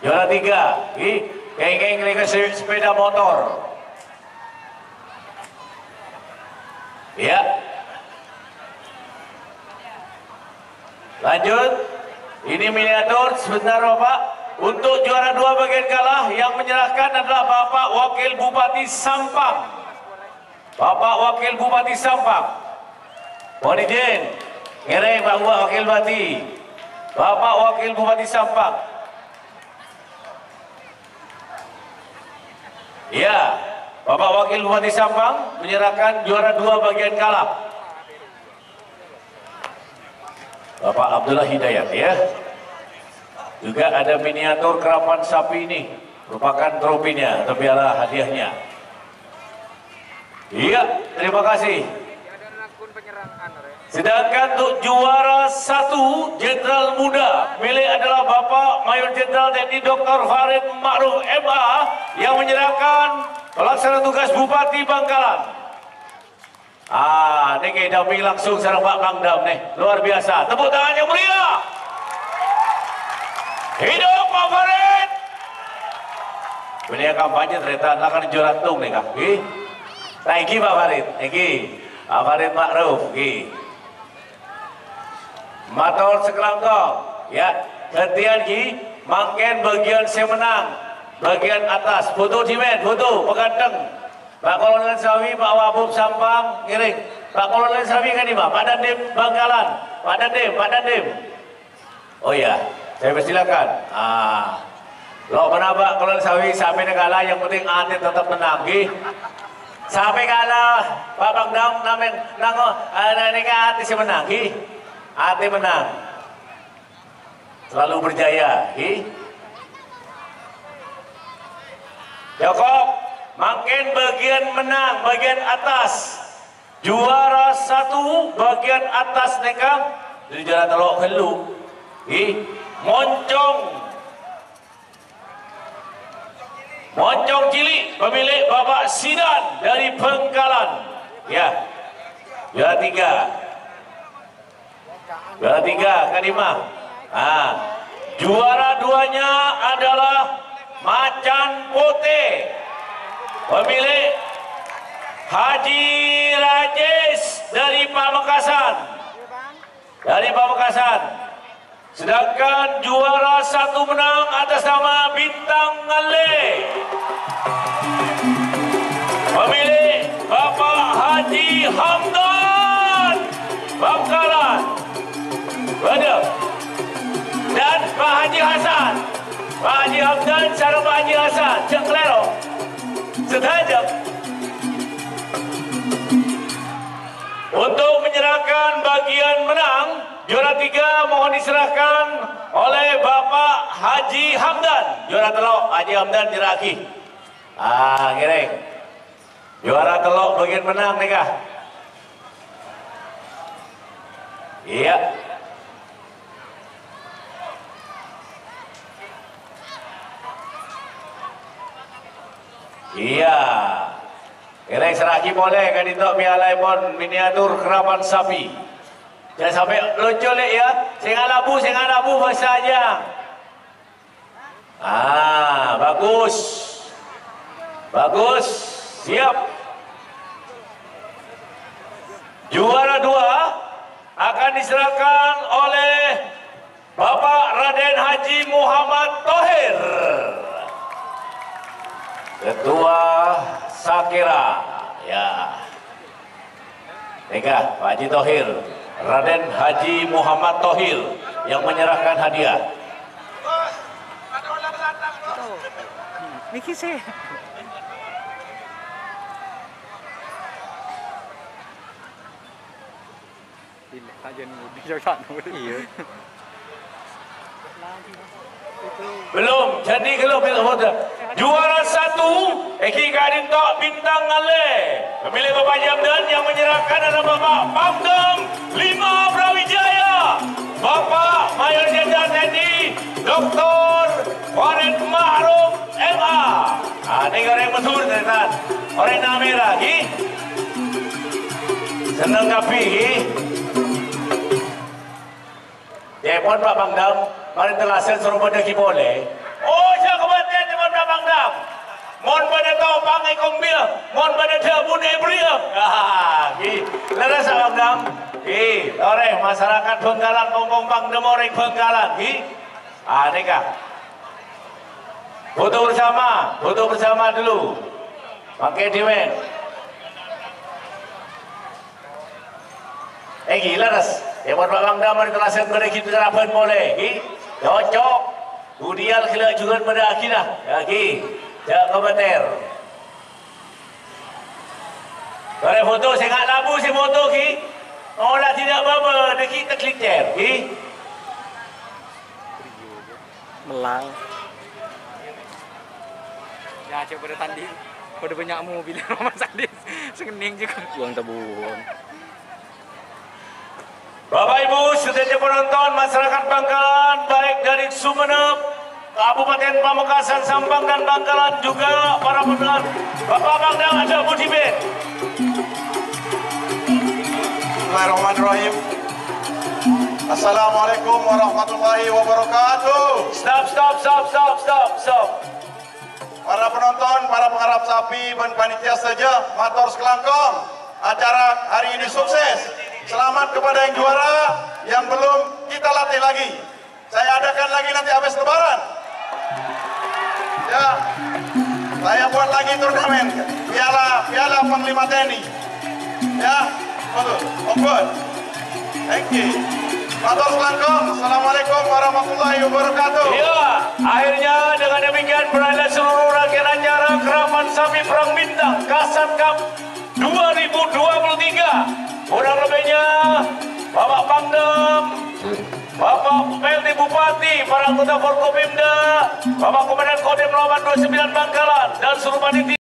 Juara 3, geng-geng Liga Sepeda Motor. Ya. Lanjut. Ini miniatur sebentar Bapak. Untuk juara 2 bagian kalah yang menyerahkan adalah Bapak Wakil Bupati Sampang. Bapak Wakil Bupati Sampang. Mohon izin. Ngereng Pak Wakil Bupati. Bapak Wakil Bupati Sampang. Ya, Bapak Wakil Bupati Sampang menyerahkan juara 2 bagian kalah. Bapak Abdullah Hidayat ya. Juga ada miniatur kerapan sapi ini, merupakan trofinya atau piala hadiahnya. Iya, terima kasih. Sedangkan untuk juara 1 Jenderal Muda milik adalah Bapak Mayor Jenderal TNI Dr. Farid Ma'ruf MA yang menyerahkan pelaksana tugas Bupati Bangkalan. Ini kita damping langsung sareng Pak Pangdam nih, luar biasa. Tepuk tangan yang meriah. Hidup Pak Farid. Beliau kampanye ternyata akan jorantung nih kak. Thank you Pak Farid. Thank you Pak Farid Ma'ruf. Matur sekelangkong. Ya, gantian ki mangken bagian saya menang. Bagian atas foto dimen, foto peganteng. Pak Kolonel Sawi, Pak Wabub Sampang, ngiring. Pak Kolonel Sawi kan ini Pak Dandim Bangkalan. Pak Dandim. Oh iya, saya persilakan. Lo menabak Kolonel Sawi sampai kalah, yang penting atlet tetap menang. Sampai kalah, Pak Bangdam hati si menang. Hati menang. Selalu berjaya. Jokok. Makin bagian menang, bagian atas. Juara 1 bagian atas nekam dari jalan telok helu. Moncong cilik pemilik Bapak Sidan dari Bangkalan. Ya. Juara 3. Juara 3 Kadimah. Juara 2-nya adalah Macan Putih. Pemilik Haji Rajesh dari Pamekasan. Sedangkan juara 1 menang atas nama Bintang Ngale. Pemilik Bapak Haji Hamdan Bangkalan. Dan Pak Haji Hasan. Pak Haji Hamdan sareng Pak Haji Hasan. Cek Klero. Setajam. Untuk menyerahkan bagian menang, juara 3 mohon diserahkan oleh Bapak Haji Hamdan. Juara telok Haji Hamdan diraki. Ngereng. Juara telok bagian menang nih kah? Iya. Iya. Kira seraki boleh kan itu piala pon miniatur kerapan sapi. Jangan sampai lucu lek ya. Sing alabu bahasa aja. Bagus. Bagus. Siap. Juara 2 akan diserahkan oleh Bapak Raden Haji Muhammad Thohir, Ketua Sakira. Ya. Pak Haji Thohir, Raden Haji Muhammad Thohir yang menyerahkan hadiah. Miki sih. Belum jadi kalau juara 1 Eki Kadin Tok Bintang Ngale, pemilik Bapak Jamdan yang menyerahkan adalah Bapak Pangdam 5 Brawijaya, Bapak Mayor Jenderal TNI Dr. Farid Ma'ruf MA. Ini orang betul ternyata orang namera lagi senang kapi. Ya, mohon Pak Pangdam, mari terlaksana suruh pada boleh. Oh, siya kematian di mana Pangdam. Mon pada tahu pangai kombil, mon pada tabun ebriam. Leres Pangdam. Oreh masyarakat Bengkalan Pompong Pangdam orang Bengkalan. Neka. Foto bersama dulu. Pakai dimen. Leres. Yang buat Pangdam terasa pada kita terapan boleh. Cocok. Budial kena juga pada akhirah. Jangan komentar. Kalau foto saya nak labu si foto orang tidak apa-apa, kita klik share. Melang. Ya coba pada tanding. Pada banyak mobil Mas Andi. Sekening juga. Buang tabung. Bapak Ibu, setia penonton masyarakat Bangkalan baik dari Sumeneb, Kabupaten Pamekasan, Sampang dan Bangkalan juga para pendengar. Bapak Pangdam ada Budi Ben. Bismillahirrahmanirrahim. Assalamualaikum warahmatullahi wabarakatuh. Stop. Para penonton, para pengharap sapi dan panitia saja, matur sekelangkong. Acara hari ini sukses. Selamat kepada yang juara, yang belum kita latih lagi. Saya adakan lagi nanti habis lebaran. Ya, saya buat lagi turnamen piala Panglima TNI. Ya, betul. Good. Thank you. Matur selangkong. Assalamualaikum warahmatullahi wabarakatuh. Ya, akhirnya dengan demikian berakhir seluruh rangkaian acara Keraman Sapi Perang Bintang Kasat Cup 2023. Kurang lebihnya Bapak Pangdam, Bapak PLT Bupati, para anggota Forkopimda, Bapak Komandan Kodim Lawan 29 Bangkalan dan seluruh panitia.